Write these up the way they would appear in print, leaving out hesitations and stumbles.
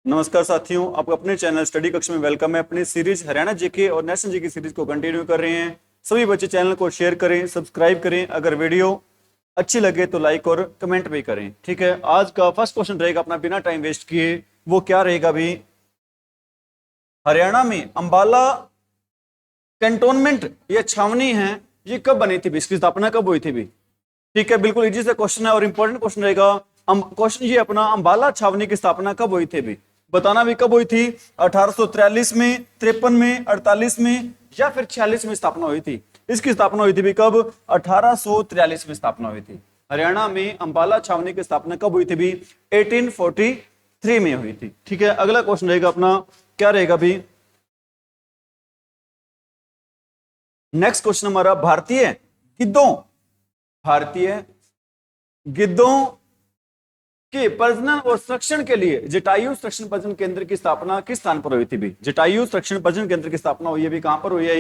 नमस्कार साथियों, आपको अपने चैनल स्टडी कक्ष में वेलकम है। अपनी सीरीज हरियाणा जीके और नेशनल जीके सीरीज को कंटिन्यू कर रहे हैं। सभी बच्चे चैनल को शेयर करें, सब्सक्राइब करें। अगर वीडियो अच्छी लगे तो लाइक और कमेंट भी करें। ठीक है, आज का फर्स्ट क्वेश्चन रहेगा अपना बिना टाइम वेस्ट किए। वो क्या रहेगा भी, हरियाणा में अंबाला कैंटोनमेंट या छावनी है, ये कब बनी थी? इसकी स्थापना कब हुई थी भी? ठीक है, बिल्कुल इजी सा क्वेश्चन है और इंपॉर्टेंट क्वेश्चन रहेगा। क्वेश्चन ये अपना, अंबाला छावनी की स्थापना कब हुई थी भी? बताना भी कब हुई थी। 1843 में, 53 में, 48 में या फिर 46 में स्थापना हुई थी। इसकी स्थापना हुई थी भी कब? 1843 में स्थापना हुई थी। हरियाणा में अंबाला छावनी की स्थापना कब हुई थी भी? 1843 में हुई थी। ठीक है, अगला क्वेश्चन रहेगा अपना, क्या रहेगा भी? नेक्स्ट क्वेश्चन हमारा, भारतीय गिद्धों के प्रजनन और संरक्षण के लिए जटायु संरक्षण प्रजनन केंद्र की स्थापना किस स्थान पर हुई थी भी? जटायु संरक्षण प्रजनन केंद्र की स्थापना हुई है भी कहां पर हुई है?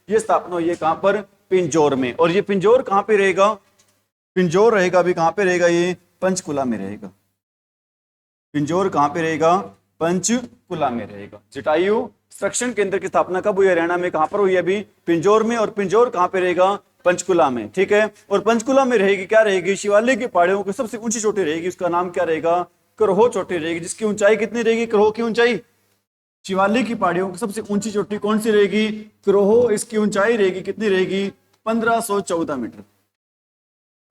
ये स्थापना हुई है कहां पर? पिंजौर में। और ये पिंजौर कहां पे रहेगा? पिंजौर रहेगा भी कहां पे रहेगा? ये पंचकुला में रहेगा। पिंजौर कहां पे रहेगा? पंचकुला में रहेगा। जटायु संरक्षण केंद्र की स्थापना कब हुई हरियाणा में? कहां पर हुई है अभी? पिंजौर में। और पिंजौर कहां पे रहेगा? पंचकुला में। ठीक है, और पंचकुला में रहेगी, क्या रहेगी? शिवालिक की पहाड़ियों की सबसे ऊंची चोटी रहेगी, उसका नाम क्या रहेगा? करोहो चोटी रहेगी। जिसकी ऊंचाई कितनी रहेगी? करोहो की ऊंचाई, शिवालिक की पहाड़ियों की सबसे ऊंची चोटी कौन सी रहेगी? करोहो। इसकी ऊंचाई रहेगी, कितनी रहेगी? 1514 मीटर।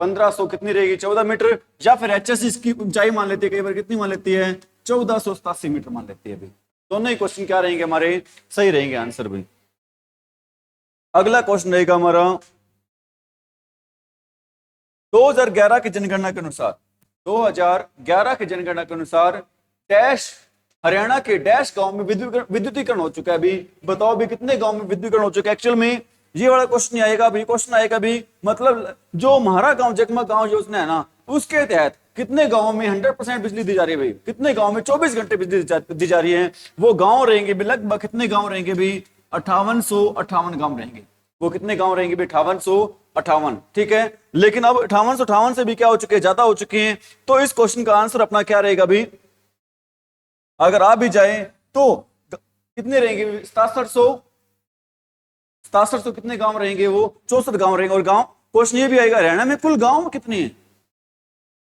1500 कितनी रहेगी? 14 मीटर। या फिर एचएस इसकी ऊंचाई मान लेती है कई बार, कितनी मान लेती है? 1487 मीटर मान लेती है अभी। दोनों ही क्वेश्चन क्या रहेंगे हमारे? सही रहेंगे आंसर भी। अगला क्वेश्चन रहेगा हमारा, 2011 की जनगणना के अनुसार, 2011 की जनगणना के अनुसार डैश हरियाणा के डैश गांव में विद्युतीकरण हो चुका है अभी। बताओ भी कितने गांव में विद्युतीकरण हो चुका है? एक्चुअल में ये वाला क्वेश्चन नहीं आएगा अभी, क्वेश्चन आएगा भी मतलब जो हमारा गांव जगमग गांव योजना है ना, उसके तहत कितने गांवों में 100% बिजली दी जा रही है भाई? कितने गांव में 24 घंटे बिजली दी जा रही है? वो गांव रहेंगे भी लगभग, कितने गांव रहेंगे भी? 5858 गांव रहेंगे। वो कितने गांव रहेंगे भी? 5858। ठीक है, लेकिन अब 5858 से भी क्या हो चुके हैं? ज्यादा हो चुके हैं। तो इस क्वेश्चन का आंसर अपना क्या रहेगा भी? अगर आ भी जाए तो कितने रहेंगे? 6700 कितने गांव रहेंगे? वो 64 गांव रहेंगे। और गांव क्वेश्चन ये भी आएगा, हरियाणा में कुल गांव कितने हैं?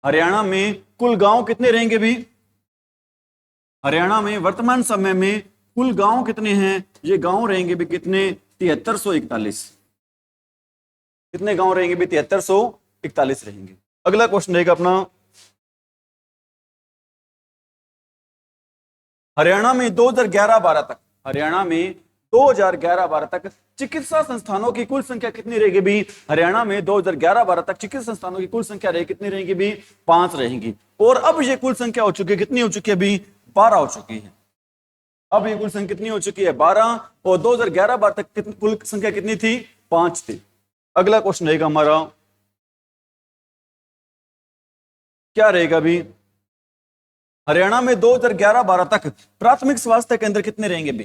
हरियाणा में कुल गांव कितने रहेंगे भी? हरियाणा में वर्तमान समय में कुल गांव कितने हैं? ये गांव रहेंगे भी कितने? 7341। कितने गांव रहेंगे भी? 7341 रहेंगे। अगला क्वेश्चन रहेगा अपना, हरियाणा में 2011-12 तक, हरियाणा में 2011-12 तक चिकित्सा संस्थानों की कुल संख्या कितनी रहेगी भी? हरियाणा में 2011-12 तक चिकित्सा संस्थानों की कुल संख्या रहेगी, कितनी रहेगी भी? 5 रहेंगी। और अब ये कुल संख्या हो चुकी है, कितनी हो चुकी है अभी? 12 हो चुकी है। अब ये कुल संख्या कितनी हो चुकी है? 12। और 2011-12 तक कुल संख्या कितनी थी? 5 थी। अगला क्वेश्चन रहेगा हमारा, क्या रहेगा भी? हरियाणा में 2011-12 तक प्राथमिक स्वास्थ्य केंद्र कितने रहेंगे भी?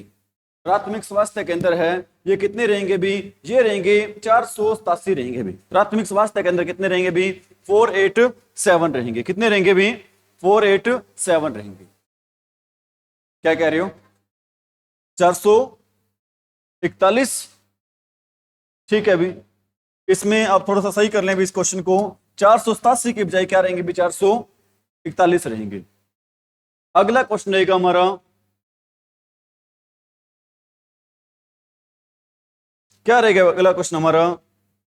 प्राथमिक स्वास्थ्य केंद्र है, ये कितने रहेंगे भी? ये रहेंगे 487 रहेंगे भी। प्राथमिक स्वास्थ्य केंद्र कितने रहेंगे भी? 487 रहेंगे। कितने रहेंगे भी? 487 रहेंगे। क्या कह रहे हो? 441। ठीक है भी, इसमें आप थोड़ा सा सही कर लें भी इस क्वेश्चन को। 487 की बजाय क्या रहेंगे भी? 441 रहेंगे। अगला क्वेश्चन रहेगा हमारा, क्या रहेगा अगला क्वेश्चन हमारा?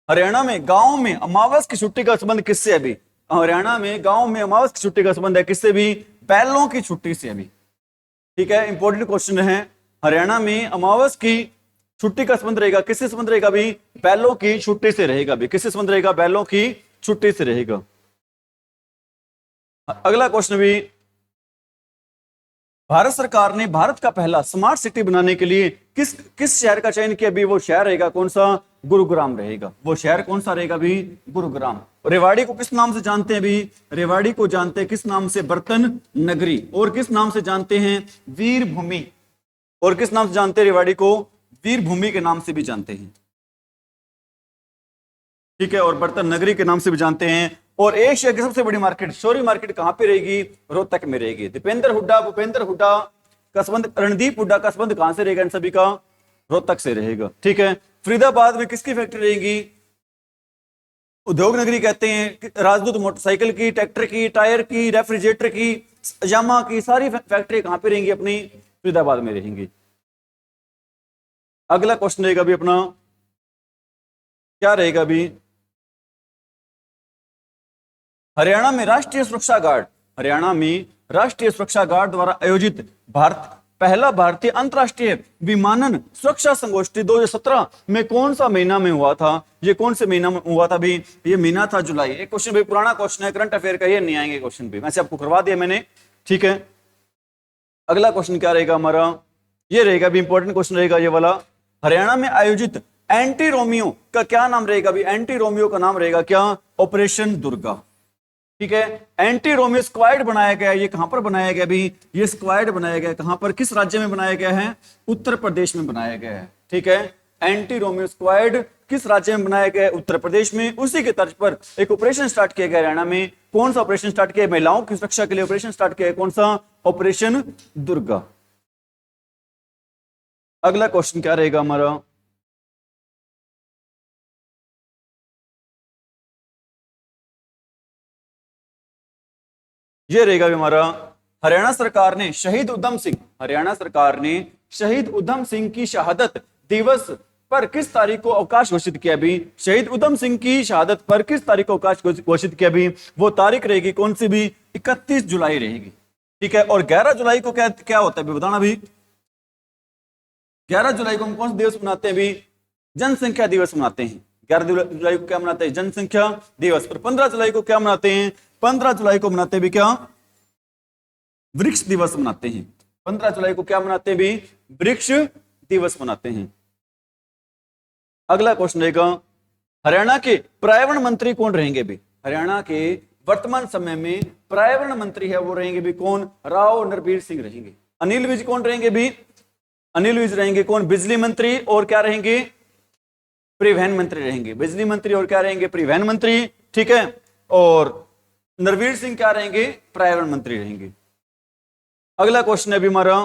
हरियाणा में गांव में अमावस की छुट्टी का संबंध किससे है अभी? हरियाणा में गांव में अमावस की छुट्टी का संबंध है किससे भी? बैलों की छुट्टी से अभी। ठीक है, इंपॉर्टेंट क्वेश्चन है। हरियाणा में अमावस की छुट्टी का संबंध रहेगा किससे? संबंध रहेगा भी? बैलों की छुट्टी से रहेगा भी। किससे संबंध रहेगा? बैलों की छुट्टी से रहेगा। अगला क्वेश्चन भी, भारत सरकार ने भारत का पहला स्मार्ट सिटी बनाने के लिए किस शहर का चयन किया भी? वो शहर रहेगा कौन सा? गुरुग्राम रहेगा। वो शहर कौन सा रहेगा भी? गुरुग्राम। रेवाड़ी को किस नाम से जानते हैं भी? रेवाड़ी को जानते हैं किस नाम से? बर्तन नगरी। और किस नाम से जानते हैं? वीर भूमि। और किस नाम से जानते हैं रेवाड़ी को? वीर भूमि के नाम से भी जानते हैं। ठीक है, और बर्तन नगरी के नाम से भी जानते हैं। और एशिया की सबसे बड़ी मार्केट, शोरी मार्केट कहां पे रहेगी? रोहतक में रहेगी। दीपेंद्र हुड्डा, भूपेंद्र हुड्डा कसबंद, रणदीप हुड्डा कसबंद कहां से रहेगा इन सभी का? रोहतक से रहेगा। ठीक है, फरीदाबाद में किसकी फैक्ट्री रहेगी? उद्योग नगरी कहते हैं। राजदूत मोटरसाइकिल की, ट्रैक्टर की, टायर की, रेफ्रिजरेटर की, यामा की, सारी फैक्ट्री कहां पे रहेंगी? अपनी फरीदाबाद में रहेंगी। अगला क्वेश्चन रहेगा भी अपना, क्या रहेगा भी? हरियाणा में राष्ट्रीय सुरक्षा गार्ड, हरियाणा में राष्ट्रीय सुरक्षा गार्ड द्वारा आयोजित पहला भारतीय अंतरराष्ट्रीय विमानन सुरक्षा संगोष्ठी 2017 में कौन सा महीना में हुआ था? ये कौन से महीना में हुआ था भी? ये महीना था जुलाई। एक क्वेश्चन भाई पुराना क्वेश्चन है, करंट अफेयर का, ये नहीं आएंगे क्वेश्चन भी, वैसे आपको करवा दिया मैंने। ठीक है, अगला क्वेश्चन क्या रहेगा हमारा? ये रहेगा भी, इंपॉर्टेंट क्वेश्चन रहेगा ये वाला। हरियाणा में आयोजित एंटी रोमियो का क्या नाम रहेगा भी? एंटी रोमियो का नाम रहेगा क्या? ऑपरेशन दुर्गा। ठीक है, एंटी रोमियो स्क्वाड बनाया गया, ये कहां पर बनाया गया भी? ये स्क्वाड बनाया गया कहां पर, किस राज्य में बनाया गया है? उत्तर प्रदेश में बनाया गया है। ठीक है, एंटी रोमियो स्क्वाड किस राज्य में बनाया गया है? उत्तर प्रदेश में। उसी के तर्ज पर एक ऑपरेशन स्टार्ट किया गया हरियाणा में। कौन सा ऑपरेशन स्टार्ट किया? महिलाओं की सुरक्षा के लिए ऑपरेशन स्टार्ट किया है। कौन सा? ऑपरेशन दुर्गा। अगला क्वेश्चन क्या रहेगा हमारा? ये रहेगा भी हमारा, हरियाणा सरकार ने शहीद उधम सिंह, हरियाणा सरकार ने शहीद उधम सिंह की शहादत दिवस पर किस तारीख को अवकाश घोषित किया भी? शहीद उधम सिंह की शहादत पर किस तारीख को अवकाश घोषित किया भी? वो तारीख रहेगी कौन सी भी? 31 जुलाई रहेगी। ठीक है, और 11 जुलाई को क्या क्या होता है भी? बताना भी। 11 जुलाई को हम कौन सा दिवस मनाते हैं भी? जनसंख्या दिवस मनाते हैं। 11 जुलाई को क्या मनाते हैं? जनसंख्या दिवस। और 15 जुलाई को क्या मनाते हैं? 15 जुलाई को मनाते भी क्या? वृक्ष दिवस मनाते हैं। 15 जुलाई को क्या मनाते हैं भी? वृक्ष दिवस मनाते हैं। अगला क्वेश्चन रहेगा, हरियाणा के पर्यावरण मंत्री कौन रहेंगे भी? हरियाणा के वर्तमान समय में पर्यावरण मंत्री है वो रहेंगे भी कौन? राव नरबीर सिंह रहेंगे। अनिल विज कौन रहेंगे भी? अनिल विज रहेंगे कौन? बिजली मंत्री। और क्या रहेंगे? परिवहन मंत्री रहेंगे। बिजली मंत्री और क्या रहेंगे? परिवहन मंत्री। ठीक है, और नरवीर सिंह क्या रहेंगे? पर्यावरण मंत्री रहेंगे। अगला क्वेश्चन है भी हमारा,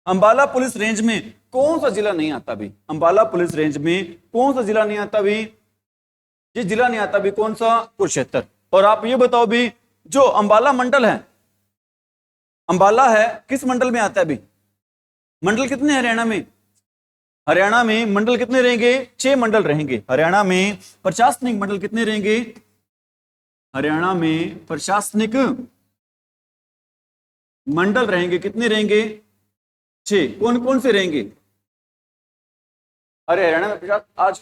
अंबाला पुलिस रेंज में कौन सा जिला नहीं आता भी? अंबाला पुलिस रेंज में कौन सा जिला नहीं आता भी? ये जिला नहीं आता भी कौन सा? कुरुक्षेत्र। और आप ये बताओ भी, जो अंबाला मंडल है, अंबाला है किस मंडल में आता है भी? मंडल कितने हैं हरियाणा में? हरियाणा में मंडल कितने रहेंगे? 6 मंडल रहेंगे। हरियाणा में प्रशासनिक मंडल कितने रहेंगे? हरियाणा में प्रशासनिक मंडल रहेंगे कितने रहेंगे? 6। कौन कौन से रहेंगे? अरे हरियाणा में आज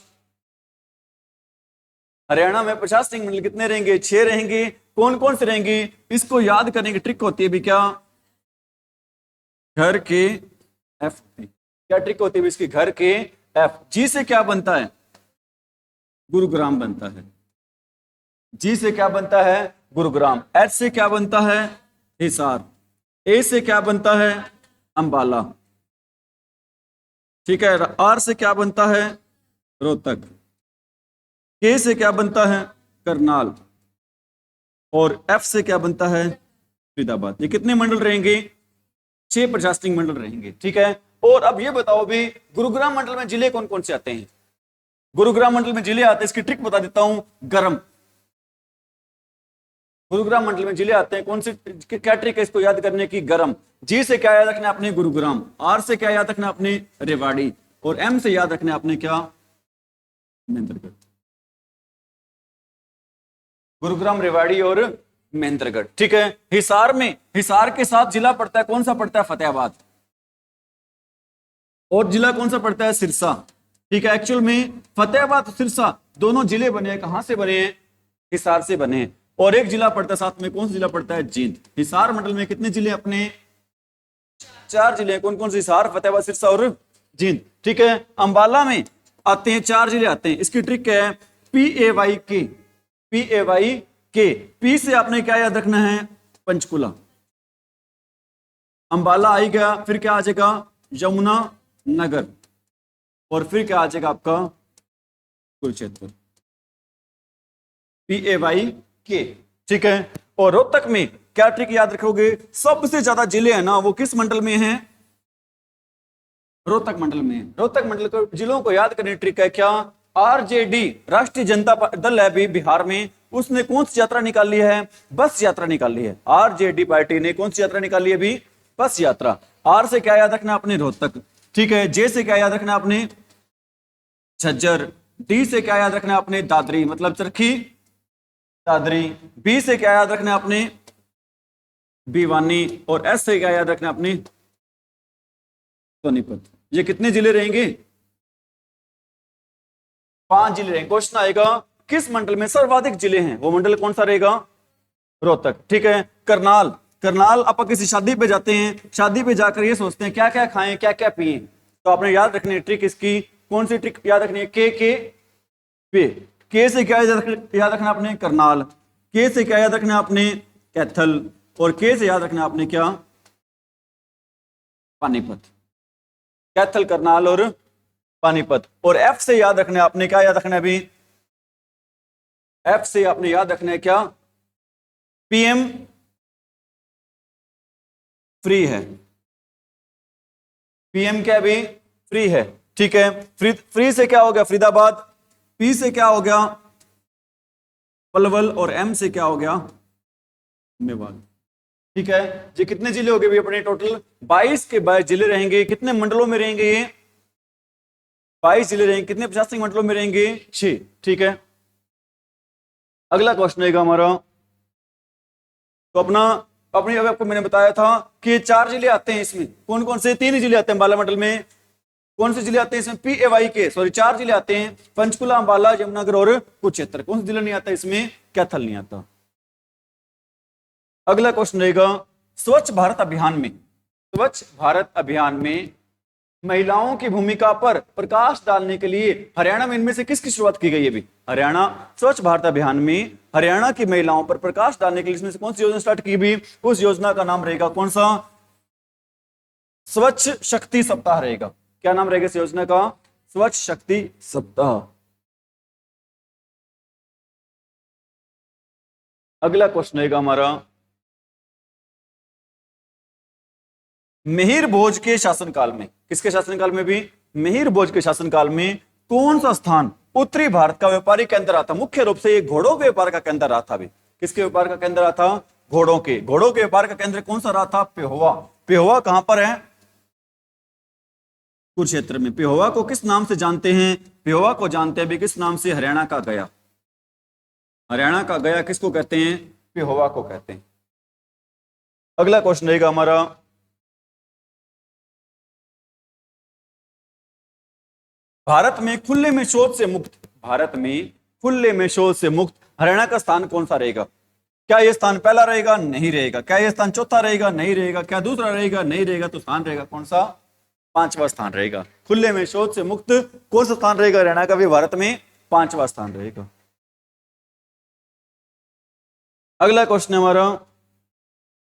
हरियाणा में प्रशासनिक मंडल कितने रहेंगे? 6 रहेंगे। कौन कौन से रहेंगे? इसको याद करने की ट्रिक होती है भी क्या? घर के एफ। क्या ट्रिक होती है इसकी? घर के एफ। जी से क्या बनता है? गुरुग्राम बनता है। जी से क्या बनता है? गुरुग्राम। एच से क्या बनता है? हिसार। ए से क्या बनता है? अंबाला। ठीक है, आर से क्या बनता है? रोहतक। के से क्या बनता है? करनाल। और एफ से क्या बनता है? फरीदाबाद। ये कितने मंडल रहेंगे? 6 प्रशासनिक मंडल रहेंगे। ठीक है, और अब ये बताओ भी, गुरुग्राम मंडल में जिले कौन कौन से आते हैं? गुरुग्राम मंडल में जिले आते हैं, इसकी ट्रिक बता देता हूं, गरम। गुरुग्राम मंडल में जिले आते हैं, कौन सी क्या ट्रिक है इसको याद करने की? गरम। जी से क्या याद रखना अपने? गुरुग्राम। आर से क्या याद रखना अपने? रेवाड़ी। और एम से याद रखना अपने क्या? महेंद्रगढ़। गुरुग्राम, रेवाड़ी और महेंद्रगढ़। ठीक है, हिसार में, हिसार के साथ जिला पड़ता है, कौन सा पड़ता है? फतेहाबाद। और जिला कौन सा पड़ता है? सिरसा। ठीक है, एक्चुअल में फतेहाबाद और सिरसा दोनों जिले बने हैं, कहां से बने हैं? हिसार से बने हैं। और एक जिला पड़ता है साथ में, कौन सा जिला पड़ता है? जींद। हिसार मंडल में कितने जिले अपने? 4 जिले। कौन कौन से? हिसार, फतेहाबाद, सिरसा और जींद। ठीक है, अंबाला में आते हैं 4 जिले आते हैं। इसकी ट्रिक है PAY के। PAY के। पी से आपने क्या याद रखना है? पंचकुला। अंबाला आई गया, फिर क्या आ जाएगा? यमुना नगर। और फिर क्या आ जाएगा आपका? कुरुक्षेत्र। PAY के। ठीक है, और रोहतक में क्या ट्रिक याद रखोगे, सबसे ज्यादा जिले हैं ना वो किस मंडल में हैं, रोहतक मंडल में। रोहतक मंडल को जिलों को याद करने ट्रिक है क्या, आरजेडी राष्ट्रीय जनता दल है भी बिहार में, उसने कौन सी यात्रा निकाली है, बस यात्रा निकाली है। आरजेडी पार्टी ने कौन सी यात्रा निकाली है भी, बस यात्रा। आर से क्या याद रखना अपने, रोहतक, ठीक है। जे से क्या याद रखना अपने, झज्जर। डी से क्या याद रखना अपने, दादरी मतलब चरखी दादरी। बी से क्या याद रखना अपने, भिवानी। और एस से क्या याद रखना अपने, सोनीपत। ये कितने जिले रहेंगे, 5 जिले रहेंगे। क्वेश्चन आएगा किस मंडल में सर्वाधिक जिले हैं, वो मंडल कौन सा रहेगा, रोहतक, ठीक है। करनाल, करनाल आप किसी शादी पे जाते हैं, शादी पे जाकर ये सोचते हैं क्या क्या खाएं क्या क्या पिए, तो आपने याद रखनी है ट्रिक इसकी, कौन सी ट्रिक याद रखनी है, के पे। के से क्या याद रखना आपने, करनाल। के से क्या याद रखना आपने, कैथल। और के से याद रखना आपने क्या, पानीपत। कैथल, करनाल और पानीपत। और एफ से याद रखना है आपने, क्या याद रखना है अभी, एफ से आपने याद रखना है क्या, पीएम फ्री है, पीएम क्या भी फ्री है, ठीक है। फ्री से क्या हो गया, फरीदाबाद। पी से क्या हो गया, पलवल। और एम से क्या हो गया, मेवाड़, ठीक है। ये कितने जिले हो गए भी अपने, टोटल 22 के 22 जिले रहेंगे। कितने मंडलों में रहेंगे ये, 22 जिले रहेंगे। कितने प्रशासनिक मंडलों में रहेंगे, 6, ठीक है। अगला क्वेश्चन रहेगा हमारा, तो अपनी अभी आपको मैंने बताया था कि 4 जिले आते हैं इसमें, कौन कौन से, 3 जिले आते हैं बाला मंडल में। कौन से जिले आते हैं इसमें, PAY के, सॉरी 4 जिले आते हैं, पंचकुला, अंबाला, यमुनानगर और कुरुक्षेत्र। कौन सा जिला नहीं आता इसमें, कैथल नहीं आता। अगला क्वेश्चन रहेगा, स्वच्छ भारत अभियान में, स्वच्छ भारत अभियान में महिलाओं की भूमिका पर प्रकाश डालने के लिए हरियाणा में इनमें से किसकी शुरुआत की गई है भी, हरियाणा। स्वच्छ भारत अभियान में हरियाणा की महिलाओं पर प्रकाश डालने के लिए इसमें से कौन सी योजना स्टार्ट की भी, उस योजना का नाम रहेगा कौन सा, स्वच्छ शक्ति सप्ताह रहेगा। क्या नाम रहेगा इस योजना का, स्वच्छ शक्ति सप्ताह। अगला क्वेश्चन रहेगा हमारा, मिहिर भोज के शासनकाल में, किसके शासनकाल में भी, मिहिर भोज के शासनकाल में कौन सा स्थान उत्तरी भारत का व्यापारिक केंद्र रहा था। मुख्य रूप से ये घोड़ों के व्यापार का केंद्र रहा था भी, किसके व्यापार का केंद्र रहा था, घोड़ों के व्यापार का केंद्र कौन सा रहा था, पेहोवा। पेहोवा कहां पर है, कुरुक्षेत्र में। पेहोवा को किस नाम से जानते हैं, पेहोवा को जानते हैं भी किस नाम से, हरियाणा का गया। हरियाणा का गया किसको कहते हैं, पेहोवा को कहते हैं। अगला क्वेश्चन रहेगा हमारा, भारत में खुले में शौच से मुक्त, भारत में खुले में शौच से मुक्त हरियाणा का स्थान कौन सा रहेगा। क्या यह स्थान पहला रहेगा, नहीं रहेगा। क्या यह स्थान चौथा रहेगा, नहीं रहेगा। क्या दूसरा रहेगा, नहीं रहेगा। तो स्थान रहेगा कौन सा, 5वां स्थान रहेगा। खुले में शौच से मुक्त कौन सा स्थान रहेगा हरियाणा का भी, भारत में 5वां स्थान रहेगा। अगला क्वेश्चन हमारा,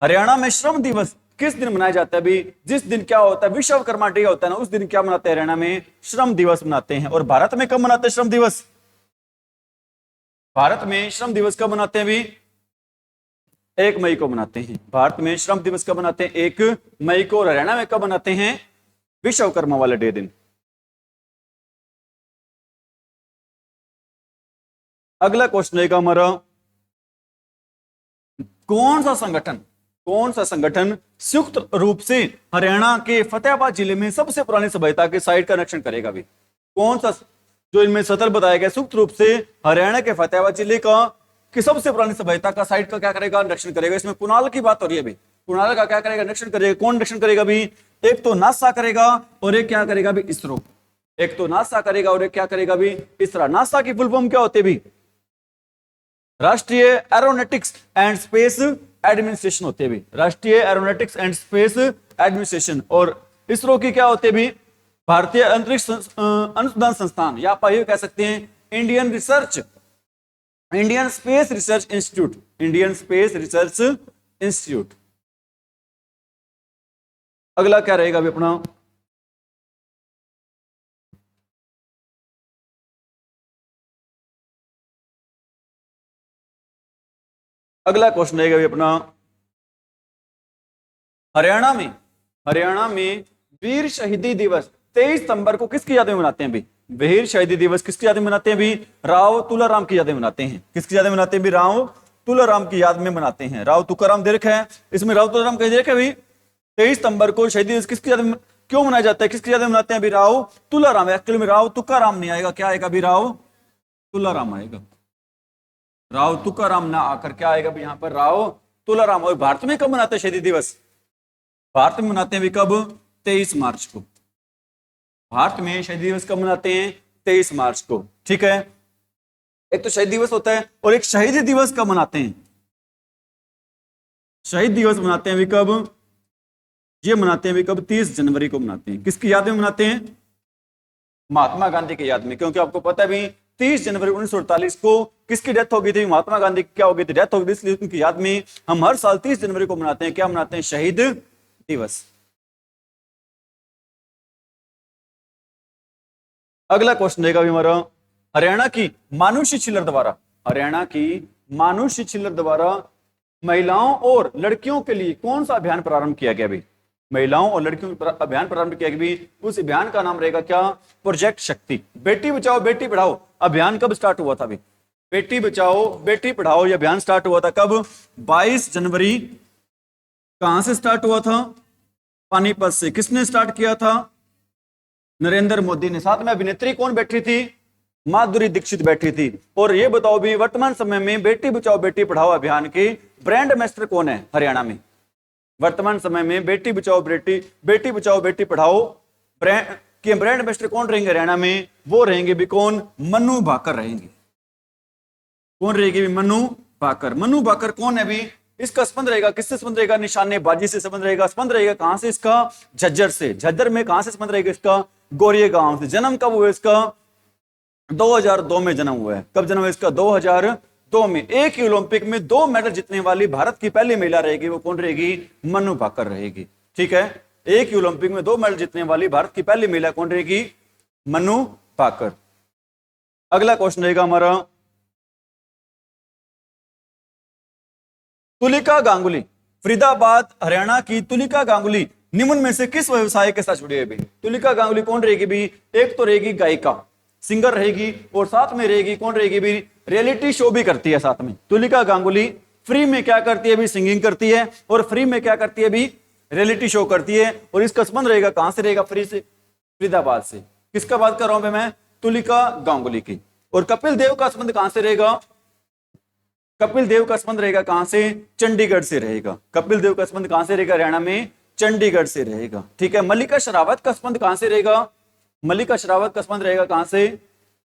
हरियाणा में श्रम दिवस किस दिन मनाया जाता है भी, जिस दिन क्या होता है, विश्वकर्मा डे होता है ना, उस दिन क्या मनाते हैं, हरियाणा में श्रम दिवस मनाते हैं। और भारत में कब मनाते हैं श्रम दिवस, भारत में श्रम दिवस कब मनाते हैं भी, 1 मई को मनाते हैं। भारत में श्रम दिवस कब मनाते हैं, 1 मई को। और हरियाणा में कब मनाते हैं, विश्वकर्मा वाले डे दिन। अगला क्वेश्चन रहेगा हमारा, कौन सा संगठन संयुक्त रूप से हरियाणा के फतेहाबाद जिले में सबसे पुरानी सभ्यता के साइट का निरीक्षण करेगा भी, कौन सा, जो इनमें सतर बताया गया, संयुक्त रूप से हरियाणा के फतेहाबाद जिले का कि सबसे पुरानी सभ्यता का साइट का क्या करेगा, निरीक्षण करेगा। इसमें कुणाल की बात हो रही है भी, कुणाल का क्या करेगा, निरीक्षण करेगा। कौन निरीक्षण करेगा भी, एक तो नासा करेगा और एक क्या करेगा भी, इसरो। एक तो नासा करेगा और एक क्या करेगा भी, इसरो। नासा की फुल फॉर्म क्या होती है भी, राष्ट्रीय एरोनॉटिक्स एंड स्पेस एडमिनिस्ट्रेशन होते हैं भी, राष्ट्रीय एरोनॉटिक्स एंड स्पेस एडमिनिस्ट्रेशन। और इसरो की क्या होते हैं भी, भारतीय अंतरिक्ष अनुसंधान संस्थान, या आप ये कह सकते हैं Indian space research institute, Indian space research institute. अगला क्या रहेगा अभी अपना, अगला क्वेश्चन रहेगा अभी अपना, हरियाणा में वीर शहीदी दिवस 23 सितंबर को किसकी याद में मनाते हैं भी? वीर शहीदी दिवस किसकी याद में मनाते हैं भी? राव तुलाराम की याद में मनाते हैं। किसकी याद में मनाते हैं भी? राव तुलाराम की याद में मनाते हैं। राव तुकाराम दे रखा है, इसमें राव तुलाराम कहीं दे रखा है भी। 23 सितंबर को शहीदी दिवस किसकी याद में क्यों मनाया जाता है? किसकी याद में मनाते हैं भी? राव तुलाराम। एक्चुअली में राव तुकाराम नहीं आएगा, क्या आएगा भी? राव तुलाराम आएगा। राव तुकाराम ना आकर क्या आएगा भी? यहां पर राव तुलाराम। और भारत में कब मनाते हैं शहीदी दिवस? भारत में मनाते हैं भी कब? 23 मार्च को। भारत में शहीद दिवस कब मनाते हैं? 23 मार्च को। ठीक है, एक तो शहीद दिवस होता है और एक शहीद दिवस कब मनाते हैं? शहीद दिवस मनाते हैं भी कब? ये मनाते हैं भी कब? 30 जनवरी को मनाते हैं। किसकी याद में मनाते हैं? महात्मा गांधी की याद में। क्योंकि आपको पता है भी 30 जनवरी 1948 को किसकी डेथ हो गई थी? महात्मा गांधी की क्या हो गई थी? डेथ हो गई थी। इसलिए उनकी याद में हम हर साल 30 जनवरी को मनाते हैं। क्या मनाते हैं? शहीद दिवस। अगला क्वेश्चन रहेगा भी हमारा, हरियाणा की मानुषी छिल्लर द्वारा महिलाओं और लड़कियों के लिए कौन सा अभियान प्रारंभ किया गया भी? महिलाओं और लड़कियों का अभियान प्रारंभ किया गया भी। उस अभियान का नाम रहेगा क्या? प्रोजेक्ट शक्ति। बेटी बचाओ बेटी पढ़ाओ अभियान कब स्टार्ट हुआ था भी? बेटी बचाओ बेटी पढ़ाओ यह अभियान स्टार्ट हुआ था कब? 22 जनवरी। कहां से स्टार्ट हुआ था? पानीपत से। किसने स्टार्ट किया था? नरेंद्र मोदी ने। साथ में अभिनेत्री कौन बैठी थी? माधुरी दीक्षित बैठी थी। और ये बताओ भी वर्तमान समय में बेटी बचाओ बेटी पढ़ाओ अभियान के ब्रांड एम्बेसडर कौन है हरियाणा में? वर्तमान समय में बेटी बचाओ बेटी पढ़ाओ ब्रांड एम्बेसडर कौन रहेंगे हरियाणा में? वो रहेंगे भी कौन? मनु भाकर रहेंगे। कौन रहेगी भी? मनु भाकर। मनु भाकर कौन है भी? इसका संबंध रहेगा किससे? संबंध रहेगा निशानेबाजी से संबंध रहेगा। संबंध रहेगा कहां से इसका? झज्जर से। झज्जर में कहां से संबंध रहेगा इसका? गोरिया गांव से। जन्म कब हुआ इसका? 2002 में जन्म हुआ है। कब जन्म हुआ इसका? 2002 में। एक ही ओलंपिक में 2 मेडल जीतने वाली भारत की पहली महिला रहेगी, वो कौन रहेगी? मनु भाकर रहेगी। ठीक है, एक ही ओलंपिक में 2 मेडल जीतने वाली भारत की पहली महिला कौन रहेगी? मनु भाकर। अगला क्वेश्चन रहेगा हमारा, तुलिका गांगुली। फरीदाबाद हरियाणा की तुलिका गांगुली निम्न में से किस व्यवसाय के साथ जुड़ी है भी? तुलिका गांगुली कौन रहेगी भी? एक तो रहेगी गायिका, सिंगर रहेगी, और साथ में रहेगी कौन रहेगी भी? रियलिटी शो भी करती है साथ में। तुलिका गांगुली फ्री में क्या करती है भी? सिंगिंग करती है, और फ्री में क्या करती है भी? रियलिटी शो करती है। और इसका संबंध रहेगा कहां से रहेगा? फ्री से, फरीदाबाद से। किसका बात कर रहा हूं मैं? तुलिका गांगुली की। और कपिल देव का संबंध कहां से रहेगा? कपिल देव का संबंध रहेगा कहां से? चंडीगढ़ से रहेगा। कपिल देव का संबंध कहां से रहेगा हरियाणा में? चंडीगढ़ से रहेगा। ठीक है, मल्लिका शेरावत का संबंध कहां से रहेगा? मल्लिका शेरावत का संबंध रहेगा कहां से?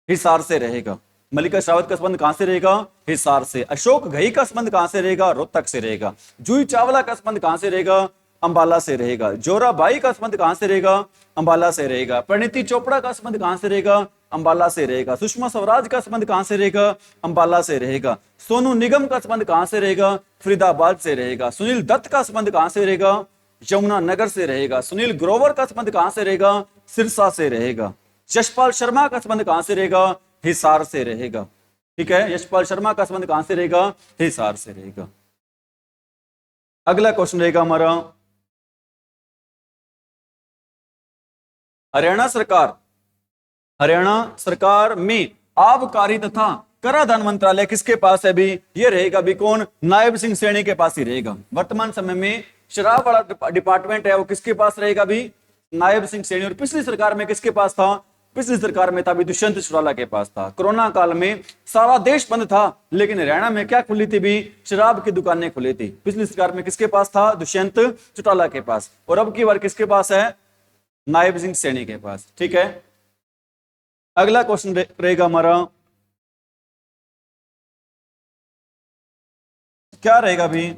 हिसार से रहेगा। मल्लिका शेरावत का संबंध कहां से रहेगा? हिसार से। अशोक घई का संबंध कहां से रहेगा? रोहतक से रहेगा। जूही चावला का संबंध कहां से रहेगा? अंबाला से रहेगा। जोराबाई का संबंध कहां से रहेगा? अंबाला से रहेगा। परिणीति चोपड़ा का संबंध कहां से रहेगा? अंबाला से रहेगा। सुषमा स्वराज का संबंध कहां से रहेगा? अंबाला से रहेगा। सोनू निगम का संबंध कहां से रहेगा? फरीदाबाद से रहेगा। सुनील दत्त का संबंध कहां से रहेगा? यमुनानगर से रहेगा। सुनील ग्रोवर का संबंध कहां से रहेगा? सिरसा से रहेगा। यशपाल शर्मा का संबंध कहां से रहेगा? हिसार से रहेगा। ठीक है, यशपाल शर्मा का संबंध कहां से रहेगा? हिसार से रहेगा। अगला क्वेश्चन रहेगा हमारा, हरियाणा सरकार में आबकारी तथा कराधान मंत्रालय किसके पास है भी? ये रहेगा भी कौन? नायब सिंह सैनी के पास ही रहेगा। वर्तमान समय में शराब वाला डिपार्टमेंट है वो किसके पास रहेगा भी? नायब सिंह सैनी। और पिछली सरकार में किसके पास था? पिछली सरकार में था भी दुष्यंत चौटाला के पास था। कोरोना काल में सारा देश बंद था, लेकिन हरियाणा में क्या खुली थी भी? शराब की दुकानें खुली थी। पिछली सरकार में किसके पास था? दुष्यंत चौटाला के पास। और अब की बार किसके पास है? नायब सिंह सैनी के पास। ठीक है, अगला क्वेश्चन रहेगा हमारा, क्या रहेगा भी?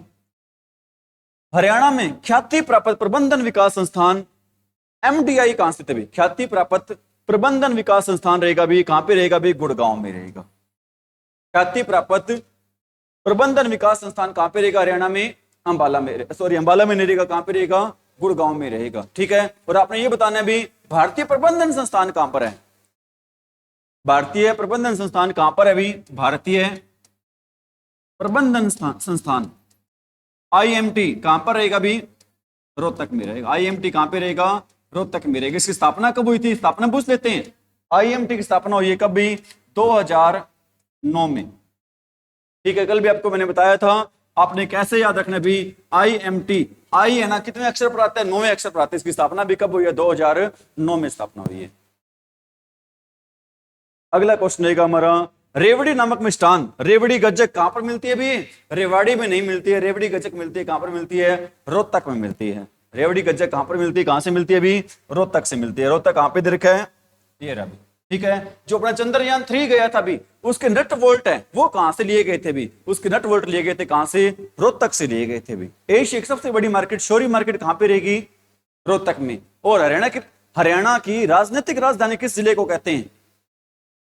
हरियाणा में ख्याति प्राप्त प्रबंधन विकास संस्थान एमडीआई कहां स्थित है भी? ख्याति प्राप्त प्रबंधन विकास संस्थान रहेगा भी कहां पे रहेगा भी? गुड़गांव में रहेगा। ख्याति प्राप्त प्रबंधन विकास संस्थान कहां पे रहेगा हरियाणा में? अंबाला में नहीं रहेगा। कहां पे रहेगा? गुड़गांव में रहेगा। ठीक है, और आपने ये बताना है भी भारतीय प्रबंधन संस्थान कहां पर है? भारतीय प्रबंधन संस्थान कहां पर है भी? भारतीय प्रबंधन संस्थान आईएमटी कहां पर रहेगा भी? रोहतक में रहेगा। आईएमटी कहां पे रहेगा? रोहतक में रहेगा। इसकी स्थापना कब हुई थी? स्थापना पूछ लेते हैं। आईएमटी की स्थापना हुई है कब भी? 2009 में। ठीक है, कल भी आपको मैंने बताया था, आपने कैसे याद रखना भी, आईएमटी, आई है ना, कितने अक्षर पर आता है? 9वें अक्षर पर आता है। इसकी स्थापना भी कब हुई है? 2009 में स्थापना हुई है। अगला क्वेश्चन रहेगा हमारा, रेवड़ी नामक मिष्ठान, रेवड़ी गज्जक कहां पर मिलती है भी? रेवाड़ी में नहीं मिलती है। रेवड़ी गज्जक मिलती है कहां पर मिलती है? रोहतक में मिलती है। रेवड़ी गज्जक कहां पर मिलती है? कहां से मिलती है भी? रोहतक से मिलती है। रोहतक कहां पे दे रखा है? ये रहा। ठीक है, जो अपना चंद्रयान 3 गया था भी, उसके नट वोल्ट है वो कहां से लिए गए थे भी? उसके नट वोल्ट लिए गए थे कहां से? रोहतक से लिए गए थे भी। एशिया की सबसे बड़ी मार्केट, शोरी मार्केट कहां पे रहेगी? रोहतक में। और हरियाणा की राजनीतिक राजधानी किस जिले को कहते हैं?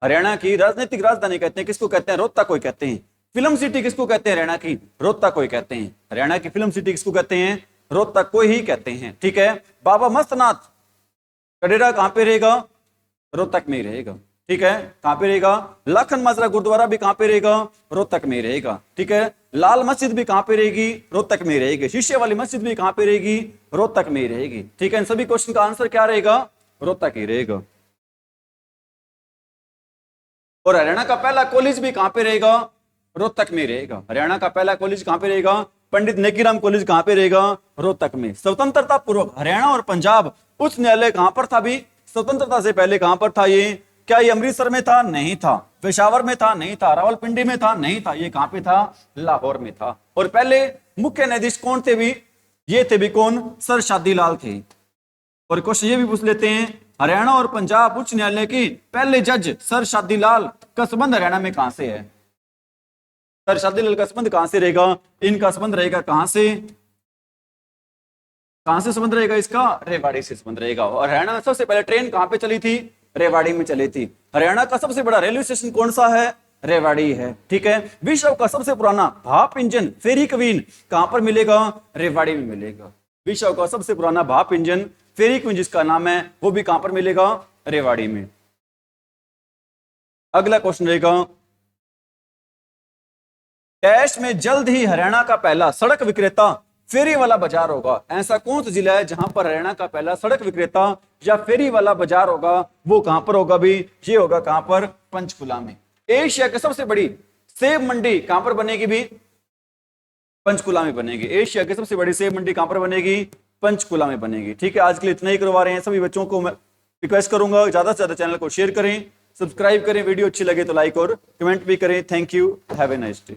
हरियाणा की राजनीतिक राजधानी कहते हैं, किसको कहते हैं? रोहतक को कहते हैं। फिल्म सिटी किसको कहते हैं? हरियाणा की रोहतक को कहते हैं। हरियाणा की फिल्म सिटी किसको कहते हैं? रोहतक को ही कहते हैं। ठीक है, बाबा मस्तनाथ का डेरा कहां पे रहेगा? रोहतक में ही रहेगा। ठीक है, कहां पे रहेगा? लाखन माजरा गुरुद्वारा भी कहां पे रहेगा? रोहतक में ही रहेगा। ठीक है, लाल मस्जिद भी कहां पे रहेगी? रोहतक में ही रहेगी। शीशे वाली मस्जिद भी कहां पे रहेगी? रोहतक में ही रहेगी। ठीक है, इन सभी क्वेश्चन का आंसर क्या रहेगा? रोहतक ही रहेगा। और हरियाणा का पहला कॉलेज भी कहां पे रहेगा? रोहतक में रहेगा। हरियाणा का पहला कॉलेज कहां पे रहेगा? पंडित नेकीराम कॉलेज कहां पे रहेगा? रोहतक में। स्वतंत्रता पूर्वक हरियाणा और पंजाब उच्च न्यायालय कहां पर था भी? स्वतंत्रता से पहले कहां पर था ये? क्या ये अमृतसर में था? नहीं था। पेशावर में था? नहीं था। रावलपिंडी में था? नहीं था। ये कहां पे था? लाहौर में था। और पहले मुख्य न्यायाधीश कौन थे भी? ये थे भी कौन? सर शादीलाल थे। और क्वेश्चन ये भी पूछ लेते हैं, हरियाणा और पंजाब उच्च न्यायालय के पहले जज सर शादीलाल का संबंध हरियाणा में कहां से है? सर शादीलाल का संबंध कहां से रहेगा? इनका संबंध रहेगा कहां से? कहां से संबंध रहेगा इसका? रेवाड़ी से संबंध रहेगा। और हरियाणा में सबसे पहले ट्रेन कहां पे चली थी? रेवाड़ी में चली थी। हरियाणा का सबसे बड़ा रेलवे स्टेशन कौन सा है? रेवाड़ी है। ठीक है, विश्व का सबसे पुराना भाप इंजन फेरी क्वीन कहां पर मिलेगा? रेवाड़ी में मिलेगा। विश्व का सबसे पुराना भाप इंजन फेरी क्वीन जिसका नाम है, वो भी कहां पर मिलेगा? रेवाड़ी में। अगला क्वेश्चन रहेगा, टेस्ट में जल्द ही हरियाणा का पहला सड़क विक्रेता फेरी वाला बाजार होगा। ऐसा कौन सा जिला है जहां पर हरियाणा का पहला सड़क विक्रेता या फेरी वाला बाजार होगा? वो कहां पर होगा भी? ये होगा कहां पर? पंचकुला में। एशिया की सबसे बड़ी सेब मंडी कहां पर बनेगी भी? पंचकुला में बनेगी। एशिया की सबसे बड़ी सेब मंडी कहां पर बनेगी? पंचकुला में बनेगी। ठीक है, आज के लिए इतना ही करवा रहे हैं। सभी बच्चों को मैं रिक्वेस्ट करूंगा ज्यादा से ज्यादा चैनल को शेयर करें, सब्सक्राइब करें, वीडियो अच्छी लगे तो लाइक और कमेंट भी करें। Thank you, have a nice day.